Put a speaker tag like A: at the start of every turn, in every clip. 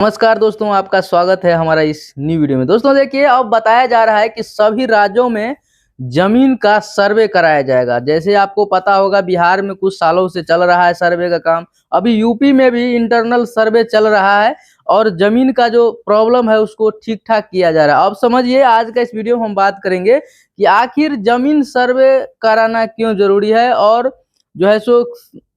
A: नमस्कार दोस्तों, आपका स्वागत है हमारा इस न्यू वीडियो में। दोस्तों देखिए, अब बताया जा रहा है कि सभी राज्यों में जमीन का सर्वे कराया जाएगा। जैसे आपको पता होगा, बिहार में कुछ सालों से चल रहा है सर्वे का काम। अभी यूपी में भी इंटरनल सर्वे चल रहा है और जमीन का जो प्रॉब्लम है उसको ठीक ठाक किया जा रहा है। अब समझिए, आज का इस वीडियो में हम बात करेंगे कि आखिर जमीन सर्वे कराना क्यों जरूरी है और जो है सो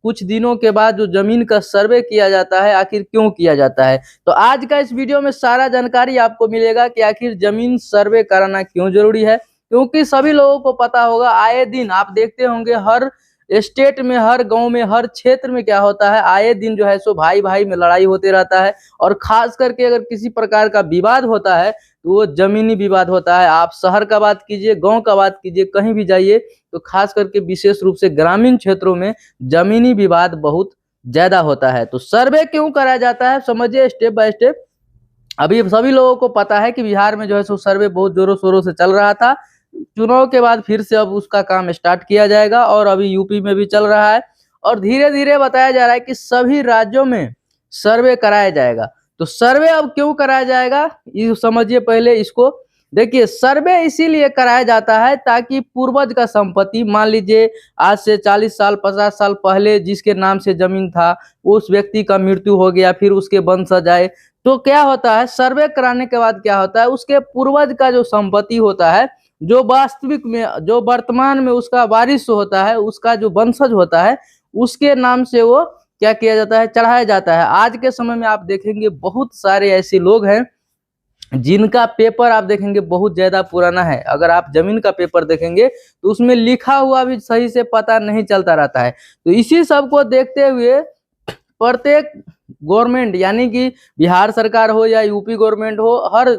A: कुछ दिनों के बाद जो जमीन का सर्वे किया जाता है आखिर क्यों किया जाता है। तो आज का इस वीडियो में सारा जानकारी आपको मिलेगा कि आखिर जमीन सर्वे कराना क्यों जरूरी है। क्योंकि सभी लोगों को पता होगा, आए दिन आप देखते होंगे हर स्टेट में, हर गांव में, हर क्षेत्र में क्या होता है, आए दिन जो है सो भाई भाई में लड़ाई होते रहता है। और खास करके अगर किसी प्रकार का विवाद होता है तो वो जमीनी विवाद होता है। आप शहर का बात कीजिए, गांव का बात कीजिए, कहीं भी जाइए तो खास करके विशेष रूप से ग्रामीण क्षेत्रों में जमीनी विवाद बहुत ज्यादा होता है। तो सर्वे क्यों कराया जाता है, समझिए स्टेप बाय स्टेप। अभी सभी लोगों को पता है कि बिहार में जो है सो सर्वे बहुत जोरों शोरों से चल रहा था। चुनाव के बाद फिर से अब उसका काम स्टार्ट किया जाएगा और अभी यूपी में भी चल रहा है और धीरे धीरे बताया जा रहा है कि सभी राज्यों में सर्वे कराया जाएगा। तो सर्वे अब क्यों कराया जाएगा ये समझिए पहले इसको। देखिए, सर्वे इसीलिए कराया जाता है ताकि पूर्वज का संपत्ति, मान लीजिए आज से 40 साल 50 साल पहले जिसके नाम से जमीन था, उस व्यक्ति का मृत्यु हो गया, फिर उसके वंशज आए, तो क्या होता है, सर्वे कराने के बाद क्या होता है, उसके पूर्वज का जो संपत्ति होता है, जो वास्तविक में, जो वर्तमान में उसका वारिस होता है, उसका जो वंशज होता है, उसके नाम से वो क्या किया जाता है, चढ़ाया जाता है। आज के समय में आप देखेंगे बहुत सारे ऐसे लोग हैं जिनका पेपर आप देखेंगे बहुत ज्यादा पुराना है। अगर आप जमीन का पेपर देखेंगे तो उसमें लिखा हुआ भी सही से पता नहीं चलता रहता है। तो इसी सब को देखते हुए प्रत्येक गवर्नमेंट, यानी कि बिहार सरकार हो या यूपी गवर्नमेंट हो, हर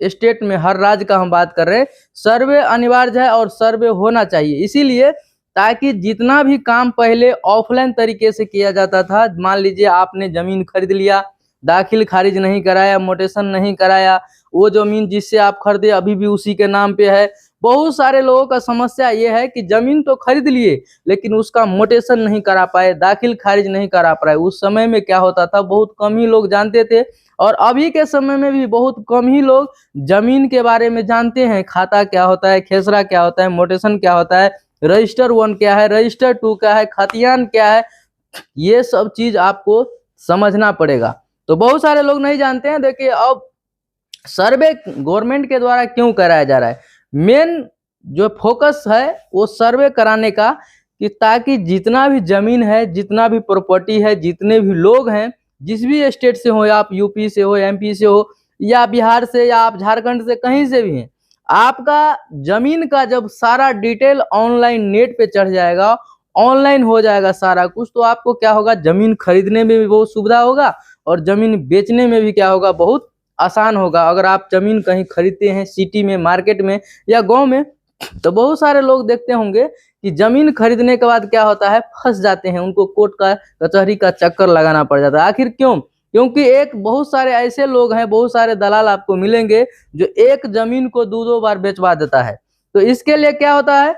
A: स्टेट में, हर राज्य का हम बात कर रहे हैं, सर्वे अनिवार्य है और सर्वे होना चाहिए। इसीलिए ताकि जितना भी काम पहले ऑफलाइन तरीके से किया जाता था, मान लीजिए आपने जमीन खरीद लिया, दाखिल खारिज नहीं कराया, मोटेशन नहीं कराया, वो जमीन जिससे आप खरीदे अभी भी उसी के नाम पे है। बहुत सारे लोगों का समस्या ये है कि जमीन तो खरीद लिए लेकिन उसका मोटेशन नहीं करा पाए, दाखिल खारिज नहीं करा पाए। उस समय में क्या होता था, बहुत कम ही लोग जानते थे और अभी के समय में भी बहुत कम ही लोग जमीन के बारे में जानते हैं। खाता क्या होता है, खेसरा क्या होता है, मोटेशन क्या होता है, रजिस्टर 1 क्या है, रजिस्टर 2 क्या है, खतियान क्या है, ये सब चीज आपको समझना पड़ेगा। तो बहुत सारे लोग नहीं जानते हैं। देखिए, अब सर्वे गवर्नमेंट के द्वारा क्यों कराया जा रहा है, मेन जो फोकस है वो सर्वे कराने का, कि ताकि जितना भी जमीन है, जितना भी प्रॉपर्टी है, जितने भी लोग हैं, जिस भी स्टेट से हो, आप यूपी से हो, एमपी से हो, या बिहार से, या आप झारखंड से, कहीं से भी हैं, आपका जमीन का जब सारा डिटेल ऑनलाइन नेट पे चढ़ जाएगा, ऑनलाइन हो जाएगा सारा कुछ, तो आपको क्या होगा, जमीन खरीदने में भी बहुत सुविधा होगा और जमीन बेचने में भी क्या होगा, बहुत आसान होगा। अगर आप जमीन कहीं खरीदते हैं सिटी में, मार्केट में या गांव में, तो बहुत सारे लोग देखते होंगे कि जमीन खरीदने के बाद क्या होता है, फंस जाते हैं, उनको कोर्ट का, कचहरी का चक्कर लगाना पड़ जाता है। आखिर क्यों? क्योंकि एक बहुत सारे ऐसे लोग हैं, बहुत सारे दलाल आपको मिलेंगे जो एक जमीन को 2-2 बार बेचवा देता है। तो इसके लिए क्या होता है,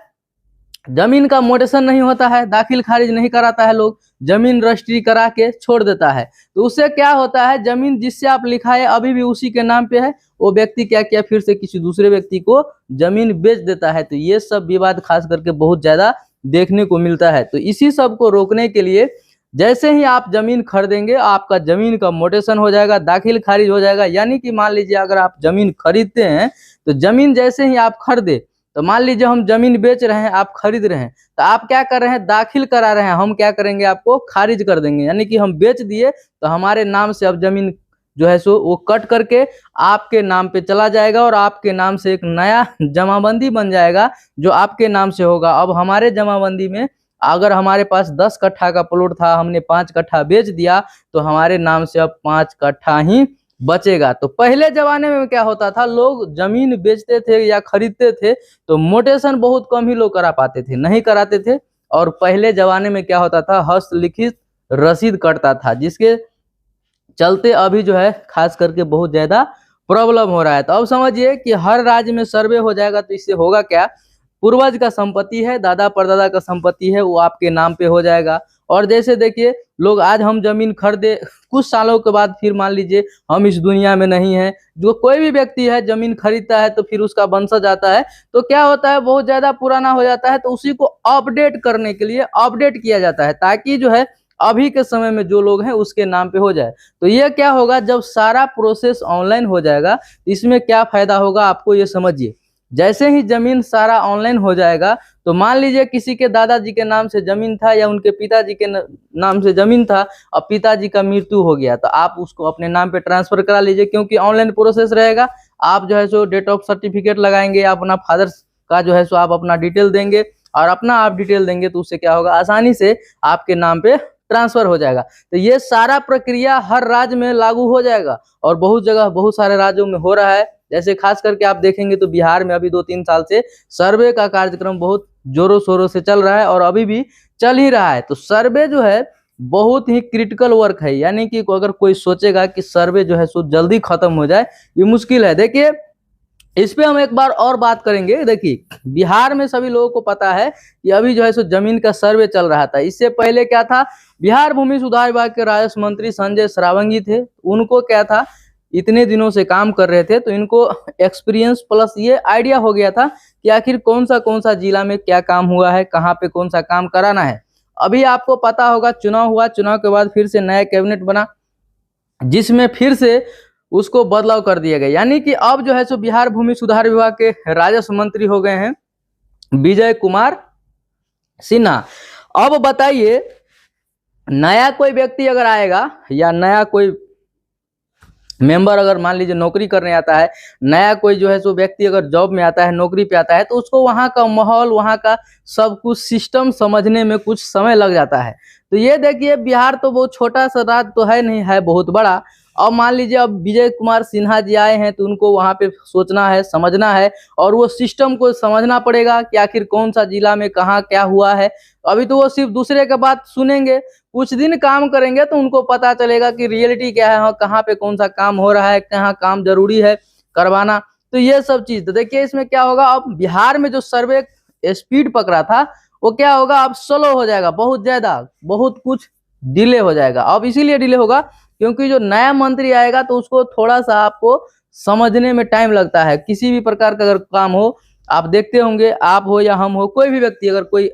A: जमीन का मोटेशन नहीं होता है, दाखिल खारिज नहीं कराता है, लोग जमीन रजिस्ट्री करा के छोड़ देता है। तो उससे क्या होता है, जमीन जिससे आप लिखाए अभी भी उसी के नाम पे है, वो व्यक्ति क्या किया, फिर से किसी दूसरे व्यक्ति को जमीन बेच देता है। तो ये सब विवाद खास करके बहुत ज्यादा देखने को मिलता है। तो इसी सब को रोकने के लिए जैसे ही आप जमीन खरीदेंगे, आपका जमीन का मोटेशन हो जाएगा, दाखिल खारिज हो जाएगा। यानी कि मान लीजिए अगर आप जमीन खरीदते हैं तो जमीन जैसे ही आप खरीदे, तो मान लीजिए हम जमीन बेच रहे हैं, आप खरीद रहे हैं, तो आप क्या कर रहे हैं, दाखिल करा रहे हैं, हम क्या करेंगे, आपको खारिज कर देंगे। यानी कि हम बेच दिए तो हमारे नाम से अब जमीन जो है सो वो कट करके आपके नाम पे चला जाएगा और आपके नाम से एक नया जमाबंदी बन जाएगा जो आपके नाम से होगा। अब हमारे जमाबंदी में अगर हमारे पास 10 कट्ठा का प्लॉट था, हमने 5 कट्ठा बेच दिया, तो हमारे नाम से अब 5 कट्ठा ही बचेगा। तो पहले जमाने में क्या होता था, लोग जमीन बेचते थे या खरीदते थे तो मोटेशन बहुत कम ही लोग करा पाते थे, नहीं कराते थे। और पहले जमाने में क्या होता था, हस्तलिखित रसीद कटता था, जिसके चलते अभी जो है खास करके बहुत ज्यादा प्रॉब्लम हो रहा है। तो अब समझिए कि हर राज्य में सर्वे हो जाएगा तो इससे होगा क्या, पूर्वज का संपत्ति है, दादा परदादा का संपत्ति है, वो आपके नाम पे हो जाएगा। और जैसे देखिए, लोग आज हम जमीन खरीदे, कुछ सालों के बाद फिर मान लीजिए हम इस दुनिया में नहीं है, जो कोई भी व्यक्ति है जमीन खरीदता है तो फिर उसका वंशज आता है तो क्या होता है बहुत ज्यादा पुराना हो जाता है, तो उसी को अपडेट करने के लिए अपडेट किया जाता है ताकि जो है अभी के समय में जो लोग हैं उसके नाम पे हो जाए। तो ये क्या होगा, जब सारा प्रोसेस ऑनलाइन हो जाएगा इसमें क्या फायदा होगा आपको ये समझिए। जैसे ही जमीन सारा ऑनलाइन हो जाएगा तो मान लीजिए किसी के दादाजी के नाम से जमीन था या उनके पिताजी के नाम से जमीन था, अब पिताजी का मृत्यु हो गया तो आप उसको अपने नाम पे ट्रांसफर करा लीजिए, क्योंकि ऑनलाइन प्रोसेस रहेगा। आप जो है सो डेट ऑफ सर्टिफिकेट लगाएंगे, अपना फादर का जो है सो आप अपना डिटेल देंगे और अपना आप डिटेल देंगे तो उससे क्या होगा, आसानी से आपके नाम पे ट्रांसफर हो जाएगा। तो ये सारा प्रक्रिया हर राज्य में लागू हो जाएगा और बहुत जगह बहुत सारे राज्यों में हो रहा है। जैसे खास करके आप देखेंगे तो बिहार में अभी 2-3 साल से सर्वे का कार्यक्रम बहुत जोरों शोरों से चल रहा है और अभी भी चल ही रहा है। तो सर्वे जो है बहुत ही क्रिटिकल वर्क है, यानी कि अगर कोई सोचेगा कि सर्वे जो है सो जल्दी खत्म हो जाए, ये मुश्किल है। देखिए इस पे हम एक बार और बात करेंगे। देखिए बिहार में सभी लोगों को पता है कि अभी जो है सो जमीन का सर्वे चल रहा था। इससे पहले क्या था, बिहार भूमि सुधार विभाग के राजस्व मंत्री संजय श्रावंगी थे, उनको क्या था इतने दिनों से काम कर रहे थे तो इनको एक्सपीरियंस प्लस ये आइडिया हो गया था कि आखिर कौन सा जिला में क्या काम हुआ है, कहाँ पे कौन सा काम कराना है। अभी आपको पता होगा चुनाव हुआ, चुनाव के बाद फिर से नया कैबिनेट बना जिसमें फिर से उसको बदलाव कर दिया गया, यानी कि अब जो है सो बिहार भूमि सुधार विभाग के राजस्व मंत्री हो गए हैं विजय कुमार सिन्हा। अब बताइए नया कोई व्यक्ति अगर आएगा या नया कोई मेंबर अगर मान लीजिए नौकरी करने आता है, नया कोई जो है सो व्यक्ति अगर जॉब में आता है, नौकरी पे आता है, तो उसको वहाँ का माहौल, वहाँ का सब कुछ सिस्टम समझने में कुछ समय लग जाता है। तो ये देखिए बिहार तो बहुत छोटा सा राज्य तो है नहीं, है बहुत बड़ा। अब मान लीजिए अब विजय कुमार सिन्हा जी आए हैं तो उनको वहाँ पे सोचना है, समझना है और वो सिस्टम को समझना पड़ेगा कि आखिर कौन सा जिला में कहाँ क्या हुआ है। अभी तो वो सिर्फ दूसरे का बात सुनेंगे, कुछ दिन काम करेंगे तो उनको पता चलेगा कि रियलिटी क्या है, हाँ कहाँ पे कौन सा काम हो रहा है, कहाँ काम जरूरी है करवाना। तो ये सब चीज तो देखिए इसमें क्या होगा, अब बिहार में जो सर्वे स्पीड पकड़ा था वो क्या होगा, अब स्लो हो जाएगा, बहुत ज्यादा बहुत कुछ डिले हो जाएगा। अब इसीलिए डिले होगा क्योंकि जो नया मंत्री आएगा तो उसको थोड़ा सा आपको समझने में टाइम लगता है। किसी भी प्रकार का अगर काम हो, आप देखते होंगे, आप हो या हम हो, कोई भी व्यक्ति अगर कोई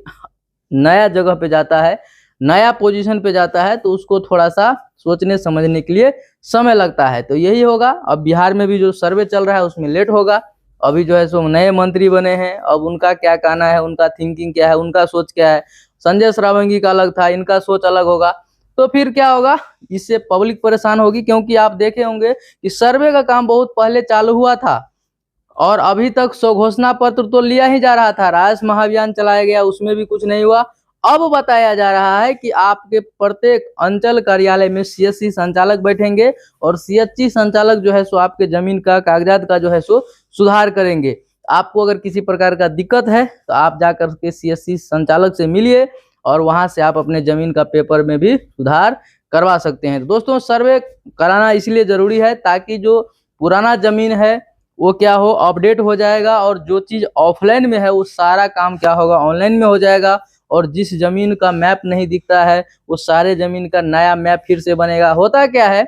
A: नया जगह पे जाता है, नया पोजीशन पे जाता है तो उसको थोड़ा सा सोचने समझने के लिए समय लगता है। तो यही होगा, अब बिहार में भी जो सर्वे चल रहा है उसमें लेट होगा। अभी जो है सो नए मंत्री बने हैं, अब उनका क्या कहना है, उनका थिंकिंग क्या है, उनका सोच क्या है। संजय श्रावंगी का अलग था, इनका सोच अलग होगा, तो फिर क्या होगा, इससे पब्लिक परेशान होगी। क्योंकि आप देखे होंगे कि सर्वे का काम बहुत पहले चालू हुआ था और अभी तक स्वघोषणा पत्र तो लिया ही जा रहा था, राजस्व महाअभियान चलाया गया, उसमें भी कुछ नहीं हुआ। अब बताया जा रहा है कि आपके प्रत्येक अंचल कार्यालय में सीएससी संचालक बैठेंगे और सीएचसी संचालक जो है सो आपके जमीन का कागजात का जो है सो सुधार करेंगे। आपको अगर किसी प्रकार का दिक्कत है तो आप जाकर के सीएससी संचालक से मिलिए और वहां से आप अपने जमीन का पेपर में भी सुधार करवा सकते हैं। तो दोस्तों सर्वे कराना इसलिए जरूरी है ताकि जो पुराना जमीन है वो क्या हो, अपडेट हो जाएगा और जो चीज ऑफलाइन में है वो सारा काम क्या होगा, ऑनलाइन में हो जाएगा। और जिस जमीन का मैप नहीं दिखता है वो सारे जमीन का नया मैप फिर से बनेगा। होता क्या है,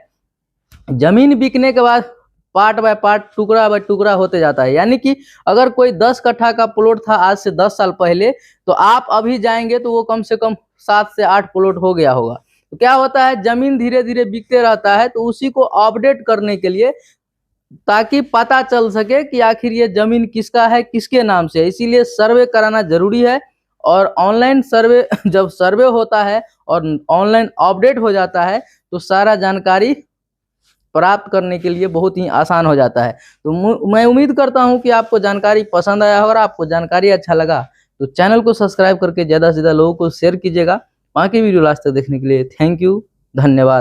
A: जमीन बिकने के बाद पार्ट बाय पार्ट, टुकड़ा बाय टुकड़ा होते जाता है। यानी कि अगर कोई 10 कट्ठा का प्लॉट था आज से 10 साल पहले, तो आप अभी जाएंगे तो वो कम से कम 7 से 8 प्लॉट हो गया होगा। तो क्या होता है, जमीन धीरे धीरे बिकते रहता है, तो उसी को अपडेट करने के लिए ताकि पता चल सके कि आखिर ये जमीन किसका है, किसके नाम से है, इसीलिए सर्वे कराना जरूरी है। और ऑनलाइन सर्वे जब सर्वे होता है और ऑनलाइन अपडेट हो जाता है तो सारा जानकारी प्राप्त करने के लिए बहुत ही आसान हो जाता है। तो मैं उम्मीद करता हूं कि आपको जानकारी पसंद आया होगा। आपको जानकारी अच्छा लगा तो चैनल को सब्सक्राइब करके ज़्यादा से ज़्यादा लोगों को शेयर कीजिएगा। बाकी वीडियो लास्ट तक देखने के लिए थैंक यू, धन्यवाद।